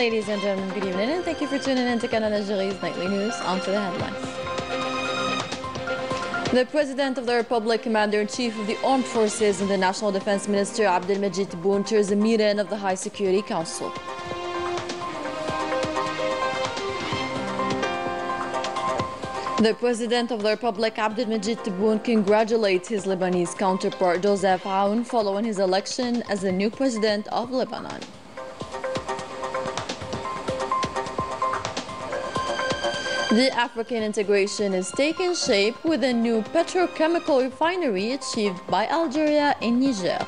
Ladies and gentlemen, good evening, and thank you for tuning in to Canal Algérie's nightly news. On to the headlines. The President of the Republic, Commander-in-Chief of the Armed Forces, and the National Defense Minister Abdelmajid Tebboune chairs a meeting of the High Security Council. The President of the Republic, Abdelmajid Tebboune, congratulates his Lebanese counterpart, Joseph Aoun, following his election as the new President of Lebanon. The African integration is taking shape with a new petrochemical refinery achieved by Algeria in Niger.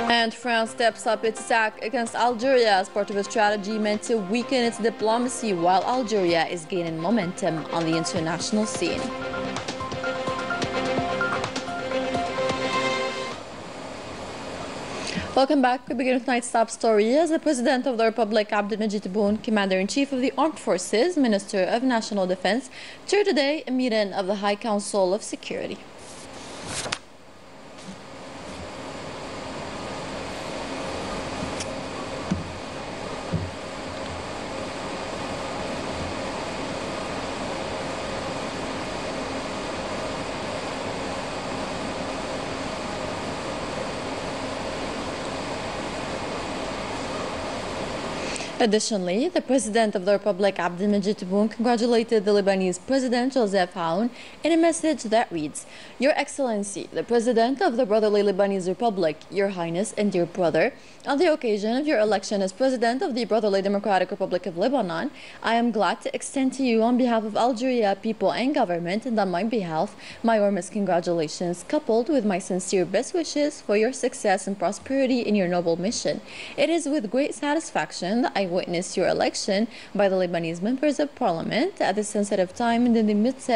And France steps up its attack against Algeria as part of a strategy meant to weaken its diplomacy while Algeria is gaining momentum on the international scene. Welcome back. We begin with tonight's top story as the President of the Republic, Abdelmajid Tebboune, Commander-in-Chief of the Armed Forces, Minister of National Defense, chaired today a meeting of the High Council of Security. Additionally, the President of the Republic, Abdelmajid Tebboune, congratulated the Lebanese President, Joseph Aoun, in a message that reads, "Your Excellency, the President of the Brotherly Lebanese Republic, Your Highness and dear brother, on the occasion of your election as President of the Brotherly Democratic Republic of Lebanon, I am glad to extend to you on behalf of Algeria, people and government, and on my behalf, my warmest congratulations, coupled with my sincere best wishes for your success and prosperity in your noble mission. It is with great satisfaction that I witnessed your election by the Lebanese members of parliament at this sensitive time and in the midst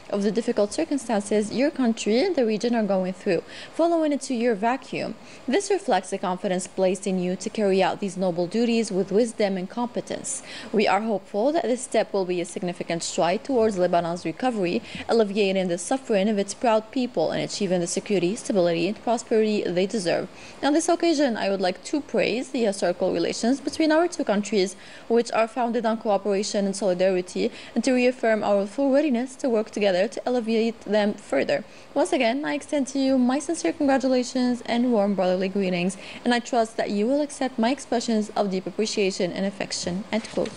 of the difficult circumstances your country and the region are going through, following a 2-year vacuum. This reflects the confidence placed in you to carry out these noble duties with wisdom and competence. We are hopeful that this step will be a significant stride towards Lebanon's recovery, alleviating the suffering of its proud people and achieving the security, stability, and prosperity they deserve. On this occasion, I would like to praise the historical relations between our two countries, which are founded on cooperation and solidarity, and to reaffirm our full readiness to work together to alleviate them further. Once again, I extend to you my sincere congratulations and warm brotherly greetings, and I trust that you will accept my expressions of deep appreciation and affection." End quote.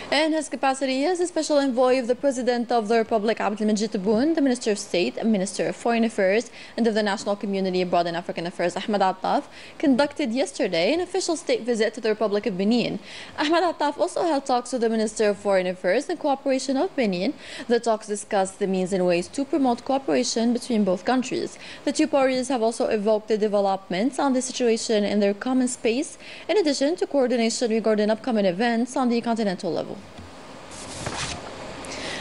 In his capacity as a special envoy of the President of the Republic, Abdelmajid Tebboune, the Minister of State, Minister of Foreign Affairs, and of the National Community Abroad and African Affairs, Ahmed Attaf, conducted yesterday an official state visit to the Republic of Benin. Ahmed Attaf also held talks with the Minister of Foreign Affairs and Cooperation of Benin. The talks discussed the means and ways to promote cooperation between both countries. The two parties have also evoked the developments on the situation in their common space, in addition to coordination regarding upcoming events on the continental level.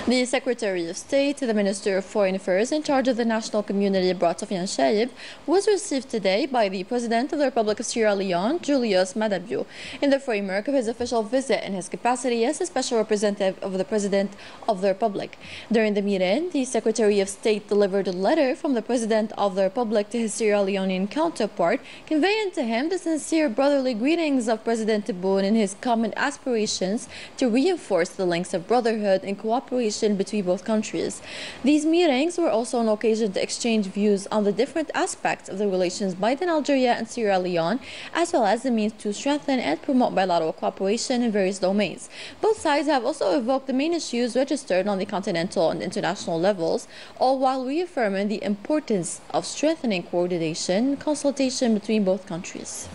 The Secretary of State, the Minister of Foreign Affairs in charge of the National Community Abroad, Sofiane Shaib, was received today by the President of the Republic of Sierra Leone, Julius Madabio, in the framework of his official visit in his capacity as a special representative of the President of the Republic. During the meeting, the Secretary of State delivered a letter from the President of the Republic to his Sierra Leonean counterpart, conveying to him the sincere brotherly greetings of President Tebboune and his common aspirations to reinforce the links of brotherhood and cooperation between both countries. These meetings were also an occasion to exchange views on the different aspects of the relations between Algeria and Sierra Leone, as well as the means to strengthen and promote bilateral cooperation in various domains. Both sides have also evoked the main issues registered on the continental and international levels, all while reaffirming the importance of strengthening coordination and consultation between both countries.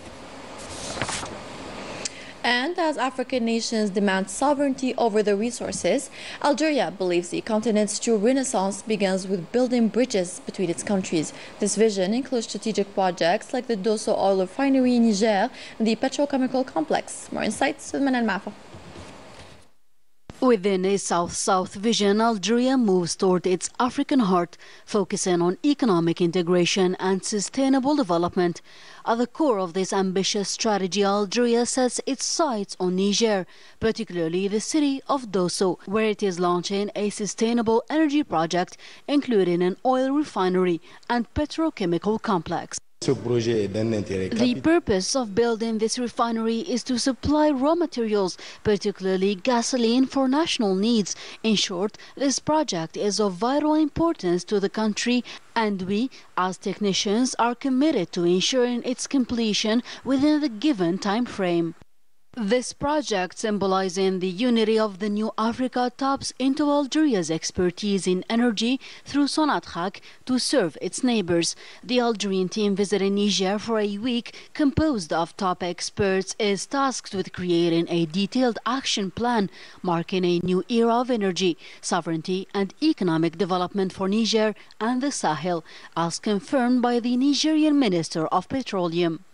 And as African nations demand sovereignty over their resources, Algeria believes the continent's true renaissance begins with building bridges between its countries. This vision includes strategic projects like the Dosso oil refinery in Niger and the petrochemical complex. More insights with Manal Mafa. Within a South-South vision, Algeria moves toward its African heart, focusing on economic integration and sustainable development. At the core of this ambitious strategy, Algeria sets its sights on Niger, particularly the city of Dosso, where it is launching a sustainable energy project, including an oil refinery and petrochemical complex. The purpose of building this refinery is to supply raw materials, particularly gasoline, for national needs. In short, this project is of vital importance to the country, and we, as technicians, are committed to ensuring its completion within the given time frame. This project, symbolizing the unity of the new Africa, taps into Algeria's expertise in energy through Sonatrach to serve its neighbors. The Algerian team visiting Niger for a week, composed of top experts, is tasked with creating a detailed action plan, marking a new era of energy, sovereignty and economic development for Niger and the Sahel, as confirmed by the Nigerian Minister of Petroleum.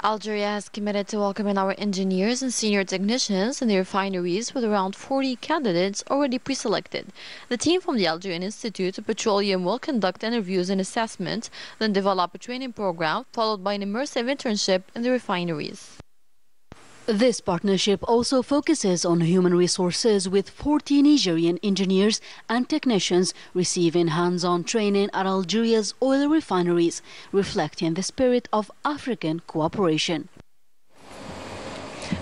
Algeria has committed to welcoming our engineers and senior technicians in the refineries, with around 40 candidates already pre-selected. The team from the Algerian Institute of Petroleum will conduct interviews and assessment, then develop a training program, followed by an immersive internship in the refineries. This partnership also focuses on human resources, with 40 Nigerian engineers and technicians receiving hands-on training at Algeria's oil refineries, reflecting the spirit of African cooperation.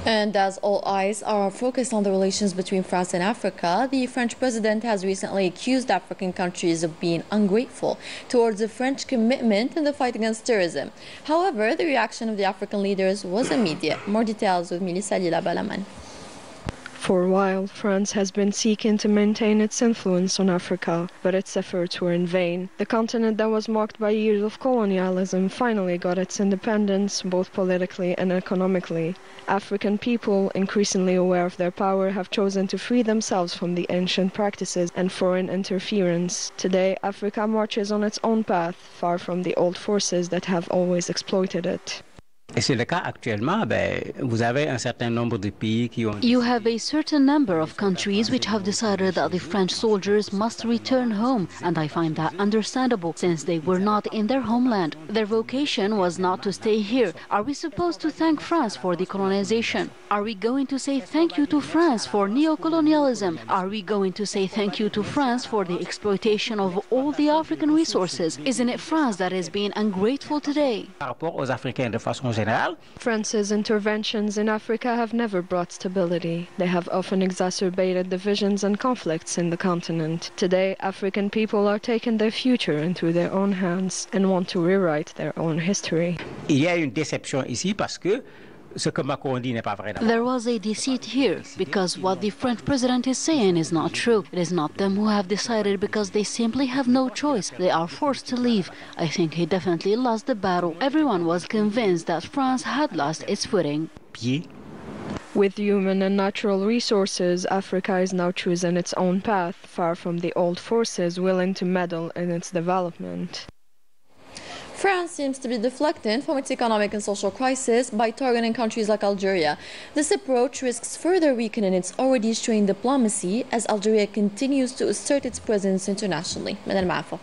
And as all eyes are focused on the relations between France and Africa, the French president has recently accused African countries of being ungrateful towards the French commitment in the fight against terrorism. However, the reaction of the African leaders was immediate. More details with Melissa Lila-Balaman. For a while, France has been seeking to maintain its influence on Africa, but its efforts were in vain. The continent that was marked by years of colonialism finally got its independence, both politically and economically. African people, increasingly aware of their power, have chosen to free themselves from the ancient practices and foreign interference. Today, Africa marches on its own path, far from the old forces that have always exploited it. You have a certain number of countries which have decided that the French soldiers must return home, and I find that understandable, since they were not in their homeland. Their vocation was not to stay here. Are we supposed to thank France for the colonization? Are we going to say thank you to France for neo-colonialism? Are we going to say thank you to France for the exploitation of all the African resources? Isn't it France that is being ungrateful today? France's interventions in Africa have never brought stability. They have often exacerbated divisions and conflicts in the continent. Today, African people are taking their future into their own hands and want to rewrite their own history. There was a deceit here, because what the French president is saying is not true. It is not them who have decided, because they simply have no choice. They are forced to leave. I think he definitely lost the battle. Everyone was convinced that France had lost its footing. With human and natural resources, Africa is now choosing its own path, far from the old forces willing to meddle in its development. France seems to be deflecting from its economic and social crisis by targeting countries like Algeria. This approach risks further weakening its already strained diplomacy as Algeria continues to assert its presence internationally. Madame Afo.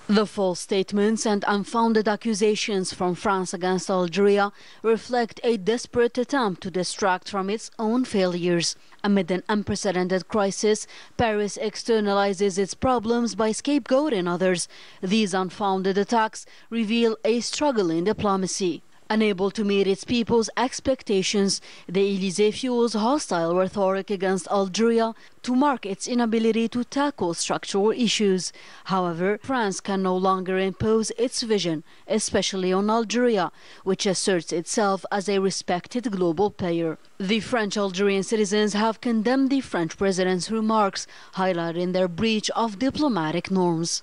The false statements and unfounded accusations from France against Algeria reflect a desperate attempt to distract from its own failures. Amid an unprecedented crisis, Paris externalizes its problems by scapegoating others. These unfounded attacks reveal a struggle in diplomacy. Unable to meet its people's expectations, the Élysée fuels hostile rhetoric against Algeria to mark its inability to tackle structural issues. However, France can no longer impose its vision, especially on Algeria, which asserts itself as a respected global player. The French Algerian citizens have condemned the French president's remarks, highlighting their breach of diplomatic norms.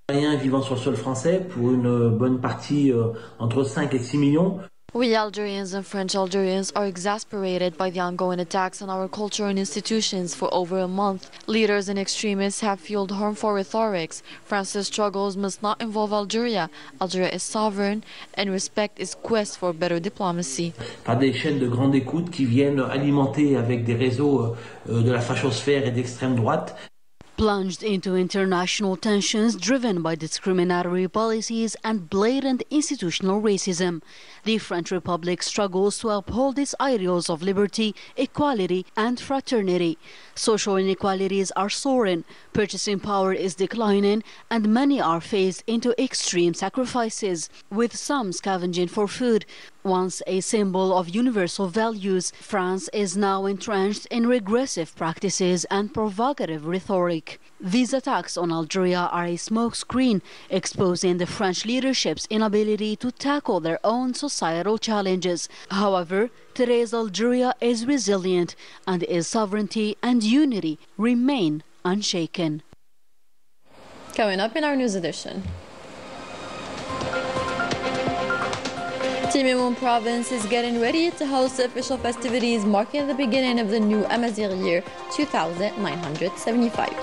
Vivant sur le sol français pour une bonne partie entre 5 et 6 millions. We Algerians and French Algerians are exasperated by the ongoing attacks on our culture and institutions for over a month. Leaders and extremists have fueled harmful rhetorics. France's struggles must not involve Algeria. Algeria is sovereign and respect its quest for better diplomacy. Par des chaînes de grande écoute qui viennent alimenter avec des réseaux de la fachosphère et d'extrême droite. Plunged into international tensions driven by discriminatory policies and blatant institutional racism, the French Republic struggles to uphold its ideals of liberty, equality and fraternity. Social inequalities are soaring, purchasing power is declining, and many are phased into extreme sacrifices, with some scavenging for food. Once a symbol of universal values, France is now entrenched in regressive practices and provocative rhetoric. These attacks on Algeria are a smokescreen, exposing the French leadership's inability to tackle their own societal challenges. However, today's Algeria is resilient, and its sovereignty and unity remain unshaken. Coming up in our news edition. Timimoun province is getting ready to host official festivities marking the beginning of the new Amazigh year 2975.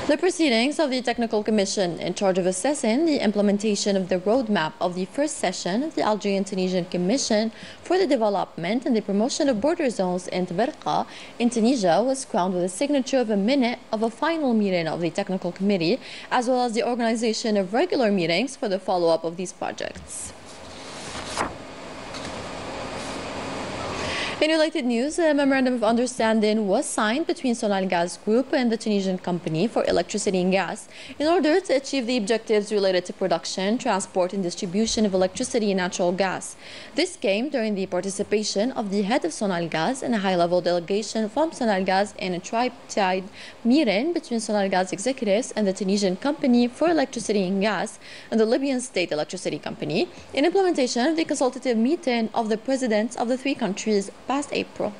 The proceedings of the Technical Commission in charge of assessing the implementation of the roadmap of the first session of the Algerian-Tunisian Commission for the Development and the Promotion of Border Zones in Tabarqa in Tunisia was crowned with a signature of a minute of a final meeting of the Technical Committee, as well as the organization of regular meetings for the follow-up of these projects. In related news, a memorandum of understanding was signed between Sonalgas Group and the Tunisian company for electricity and gas in order to achieve the objectives related to production, transport and distribution of electricity and natural gas. This came during the participation of the head of Sonalgas and a high-level delegation from Sonalgas in a tripartite meeting between Sonalgas executives and the Tunisian company for electricity and gas and the Libyan state electricity company in implementation of the consultative meeting of the presidents of the three countries past April.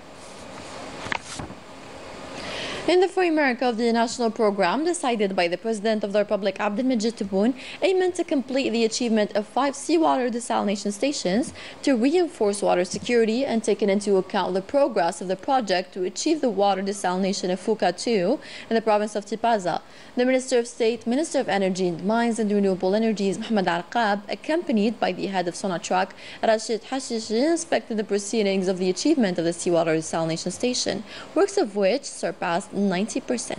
In the framework of the national program decided by the President of the Republic, Abdelmajid Tebboune, aiming to complete the achievement of 5 seawater desalination stations to reinforce water security and taking into account the progress of the project to achieve the water desalination of Fouka II in the province of Tipaza. The Minister of State, Minister of Energy and Mines and Renewable Energies, Mohamed Arqab, accompanied by the head of Sonatrach, Rashid Hashishi, inspected the proceedings of the achievement of the seawater desalination station, works of which surpassed 90%.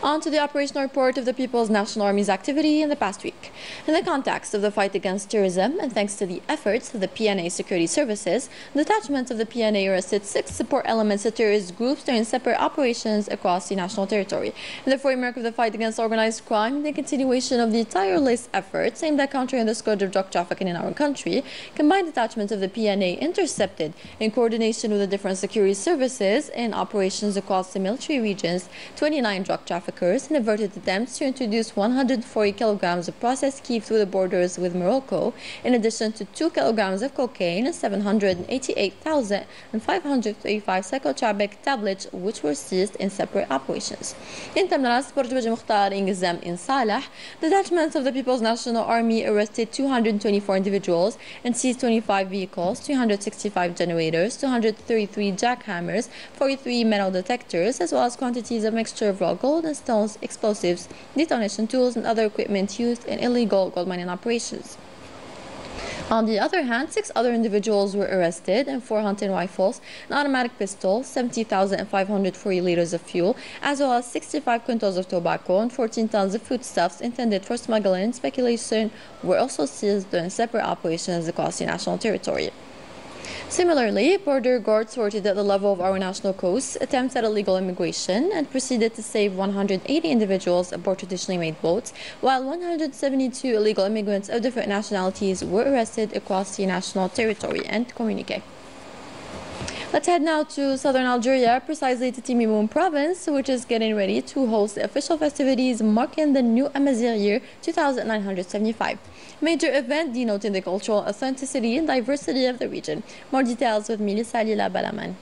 On to the operational report of the People's National Army's activity in the past week. In the context of the fight against terrorism and thanks to the efforts of the PNA security services, detachments of the PNA arrested 6 support elements to terrorist groups during separate operations across the national territory. In the framework of the fight against organized crime, the continuation of the tireless efforts aimed at countering the scourge of drug trafficking in our country, combined detachments of the PNA intercepted, in coordination with the different security services in operations across the military regions, 29 drug traffickers and averted attempts to introduce 140 kilograms of processed keef through the borders with Morocco, in addition to 2 kilograms of cocaine and 788,535 psychotropic tablets, which were seized in separate operations. In Tamras, Borjouj Mukhtar Ingizem in Salah, detachments of the People's National Army arrested 224 individuals and seized 25 vehicles, 265 generators, 233 jackhammers, 43 metal detectors, as well as quantities of mixture of raw gold and stones, explosives, detonation tools, and other equipment used in illegal gold mining operations. On the other hand, 6 other individuals were arrested and 4 hunting rifles, an automatic pistol, 70,540 liters of fuel, as well as 65 quintals of tobacco and 14 tons of foodstuffs intended for smuggling and speculation were also seized during separate operations across the national territory. Similarly, border guards sorted at the level of our national coast attempts at illegal immigration and proceeded to save 180 individuals aboard traditionally made boats, while 172 illegal immigrants of different nationalities were arrested across the national territory. End communique. Let's head now to southern Algeria, precisely to Timimoun province, which is getting ready to host the official festivities marking the new Amazigh year 2975. Major event denoting the cultural authenticity and diversity of the region. More details with Melissa Lila Balaman.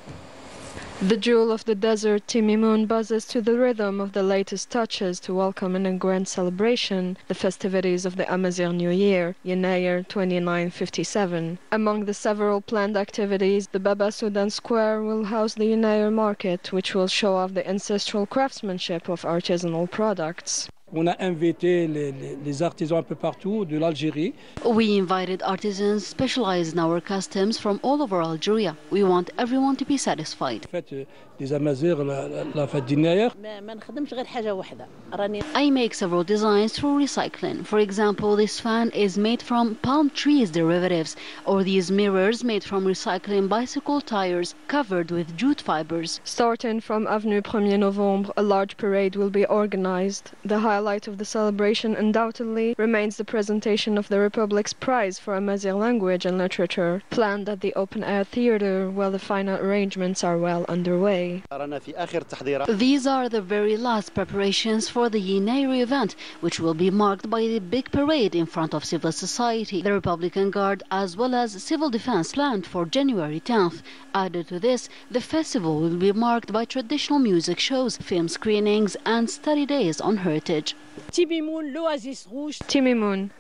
The jewel of the desert, Timimoun, buzzes to the rhythm of the latest touches to welcome in a grand celebration the festivities of the Amazigh New Year, Yenayer 2957. Among the several planned activities, the Baba Soudan Square will house the Yenayer market, which will show off the ancestral craftsmanship of artisanal products. On a invité les artisans un peu partout de l'Algérie. We invited artisans specialized in our customs from all over Algeria. We want everyone to be satisfied. Fête des Amazirs, la fête d'Inayer. I make several designs through recycling. For example, this fan is made from palm trees derivatives, or these mirrors made from recycling bicycle tires covered with jute fibers. Starting from Avenue 1er Novembre, a large parade will be organized. The highlight of the celebration undoubtedly remains the presentation of the Republic's prize for Amazigh language and literature, planned at the open-air theater, while the final arrangements are well underway. These are the very last preparations for the Yinairi event, which will be marked by the big parade in front of civil society, the Republican Guard, as well as civil defense planned for January 10th. Added to this, the festival will be marked by traditional music shows, film screenings, and study days on heritage. Timimoun,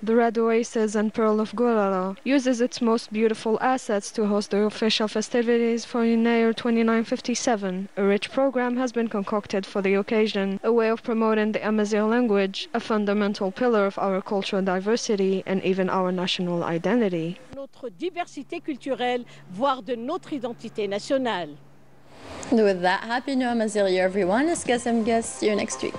the red oasis and pearl of Golala, uses its most beautiful assets to host the official festivities for Yinair 2957. A rich program has been concocted for the occasion, a way of promoting the Amazigh language, a fundamental pillar of our cultural diversity and even our national identity. Notre diversité culturelle, voire de notre identité nationale. With that, happy New Amazigh year, everyone. See you next week.